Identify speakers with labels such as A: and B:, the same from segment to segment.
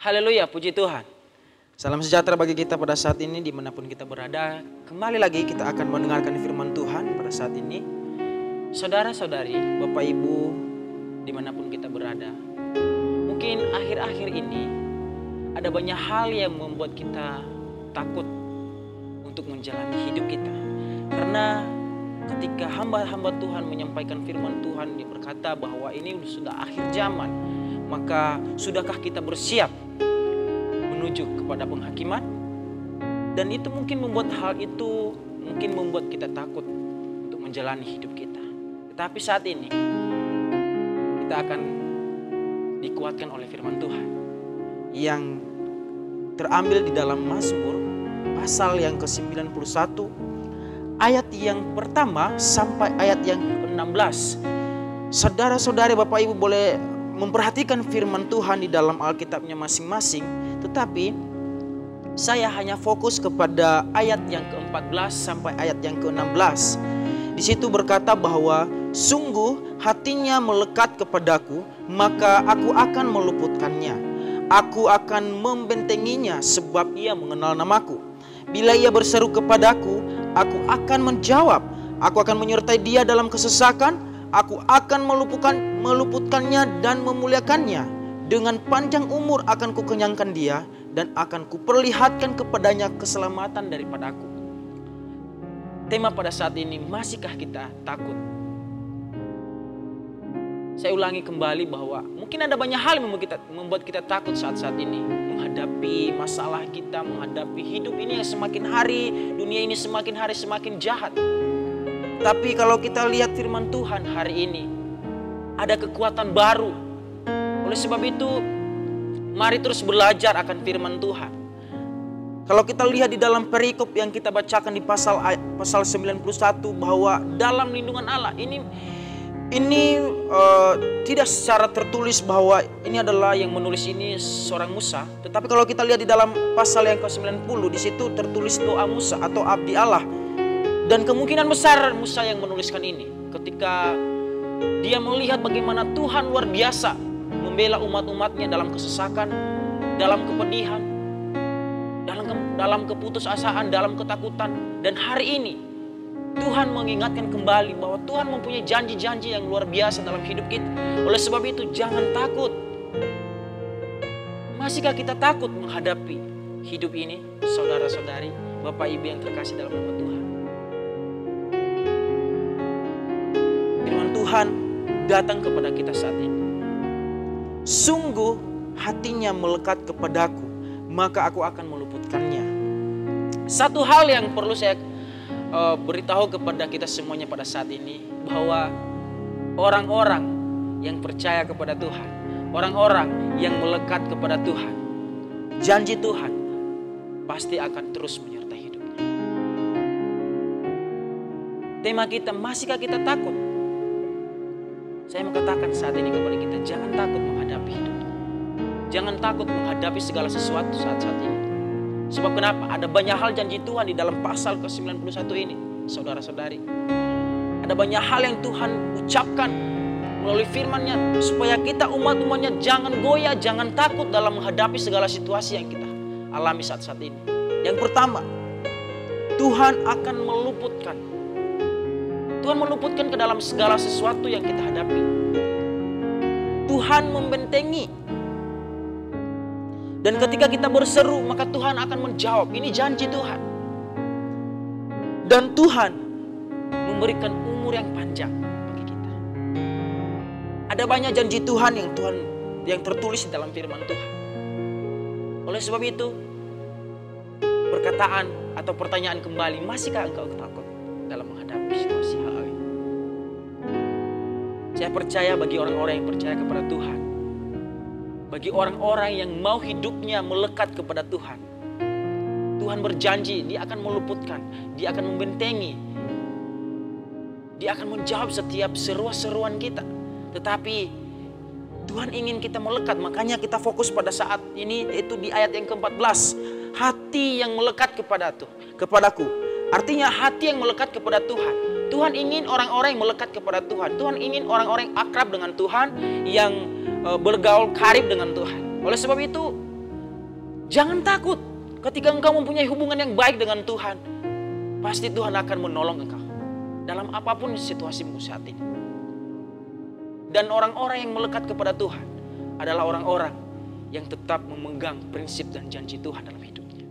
A: Haleluya, puji Tuhan. Salam sejahtera bagi kita pada saat ini dimanapun kita berada. Kembali lagi kita akan mendengarkan firman Tuhan pada saat ini. Saudara-saudari, Bapak Ibu, dimanapun kita berada. Mungkin akhir-akhir ini ada banyak hal yang membuat kita takut untuk menjalani hidup kita. Karena ketika hamba-hamba Tuhan menyampaikan firman Tuhan, dia berkata bahwa ini sudah akhir zaman. Maka sudahkah kita bersiap menuju kepada penghakiman? Dan itu mungkin membuat hal itu mungkin membuat kita takut untuk menjalani hidup kita. Tetapi saat ini kita akan dikuatkan oleh firman Tuhan yang terambil di dalam Mazmur pasal yang ke-91 ayat yang pertama sampai ayat yang ke-16. Saudara-saudari, Bapak Ibu boleh memperhatikan firman Tuhan di dalam Alkitabnya masing-masing, tetapi saya hanya fokus kepada ayat yang ke-14 sampai ayat yang ke-16. Di situ berkata bahwa sungguh hatinya melekat kepadaku, maka aku akan meluputkannya. Aku akan membentenginya sebab ia mengenal namaku. Bila ia berseru kepadaku, aku akan menjawab. Aku akan menyertai dia dalam kesesakan. Aku akan meluputkannya dan memuliakannya. Dengan panjang umur akan kukenyangkan dia dan akan kuperlihatkan kepadanya keselamatan daripadaku. Tema pada saat ini, masihkah kita takut? Saya ulangi kembali bahwa mungkin ada banyak hal yang membuat kita takut saat-saat ini. Menghadapi masalah kita, menghadapi hidup ini yang semakin hari, dunia ini semakin hari semakin jahat. Tapi kalau kita lihat firman Tuhan hari ini, ada kekuatan baru. Oleh sebab itu, mari terus belajar akan firman Tuhan. Kalau kita lihat di dalam perikop yang kita bacakan di pasal 91 bahwa dalam lindungan Allah ini tidak secara tertulis bahwa ini adalah yang menulis ini seorang Musa. Tetapi kalau kita lihat di dalam pasal yang ke-90 di situ tertulis doa Musa atau abdi Allah. Dan kemungkinan besar Musa yang menuliskan ini ketika dia melihat bagaimana Tuhan luar biasa membela umat-umatnya dalam kesesakan, dalam kepedihan, dalam keputusasaan, dalam ketakutan. Dan hari ini Tuhan mengingatkan kembali bahwa Tuhan mempunyai janji-janji yang luar biasa dalam hidup kita. Oleh sebab itu jangan takut. Masihkah kita takut menghadapi hidup ini, saudara-saudari, Bapak Ibu yang terkasih dalam nama Tuhan? Tuhan datang kepada kita saat ini. Sungguh hatinya melekat kepadaku, maka aku akan meluputkannya. Satu hal yang perlu saya beritahu kepada kita semuanya pada saat ini, bahwa orang-orang yang percaya kepada Tuhan, orang-orang yang melekat kepada Tuhan, janji Tuhan pasti akan terus menyertai hidupnya. Tema kita, masihkah kita takut? Saya mau katakan saat ini kepada kita, jangan takut menghadapi hidup. Jangan takut menghadapi segala sesuatu saat-saat ini. Sebab kenapa? Ada banyak hal janji Tuhan di dalam pasal ke-91 ini, saudara-saudari. Ada banyak hal yang Tuhan ucapkan melalui firman-Nya supaya kita umat-umatnya jangan goyah, jangan takut dalam menghadapi segala situasi yang kita alami saat-saat ini. Yang pertama, Tuhan akan meluputkan. Tuhan meluputkan ke dalam segala sesuatu yang kita hadapi. Tuhan membentengi. Dan ketika kita berseru, maka Tuhan akan menjawab. Ini janji Tuhan. Dan Tuhan memberikan umur yang panjang bagi kita. Ada banyak janji Tuhan yang tertulis di dalam firman Tuhan. Oleh sebab itu, perkataan atau pertanyaan kembali, masihkah engkau takut dalam menghadapi situasi hal ini? Saya percaya bagi orang-orang yang percaya kepada Tuhan, bagi orang-orang yang mau hidupnya melekat kepada Tuhan, Tuhan berjanji Dia akan meluputkan, Dia akan membentengi, Dia akan menjawab setiap seruan-seruan kita. Tetapi Tuhan ingin kita melekat, makanya kita fokus pada saat ini, yaitu di ayat yang ke-14. Hati yang melekat kepadaku. Artinya hati yang melekat kepada Tuhan. Tuhan ingin orang-orang yang melekat kepada Tuhan. Tuhan ingin orang-orang yang akrab dengan Tuhan, yang bergaul karib dengan Tuhan. Oleh sebab itu, Jangan takut. Ketika engkau mempunyai hubungan yang baik dengan Tuhan, pasti Tuhan akan menolong engkau dalam apapun situasimu saat ini. Dan orang-orang yang melekat kepada Tuhan adalah orang-orang yang tetap memegang prinsip dan janji Tuhan dalam hidupnya.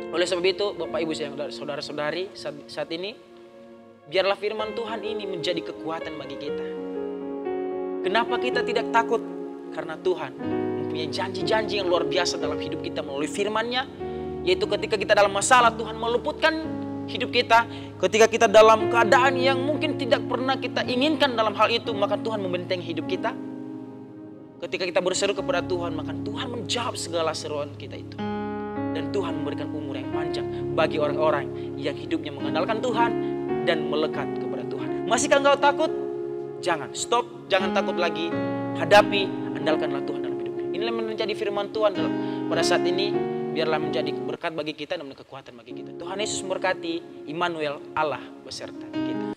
A: Oleh sebab itu, Bapak Ibu saudara-saudari saat ini, biarlah firman Tuhan ini menjadi kekuatan bagi kita. Kenapa kita tidak takut? Karena Tuhan mempunyai janji-janji yang luar biasa dalam hidup kita melalui firman-Nya. Yaitu ketika kita dalam masalah, Tuhan meluputkan hidup kita. Ketika kita dalam keadaan yang mungkin tidak pernah kita inginkan dalam hal itu, maka Tuhan membentengi hidup kita. Ketika kita berseru kepada Tuhan, maka Tuhan menjawab segala seruan kita itu. Dan Tuhan memberikan umur yang panjang bagi orang-orang yang hidupnya mengandalkan Tuhan dan melekat kepada Tuhan. Masihkah engkau takut? Jangan, stop, jangan takut lagi. Hadapi, andalkanlah Tuhan dalam hidup. Inilah menjadi firman Tuhan pada saat ini. Biarlah menjadi berkat bagi kita dan kekuatan bagi kita. Tuhan Yesus memberkati. Immanuel, Allah beserta kita.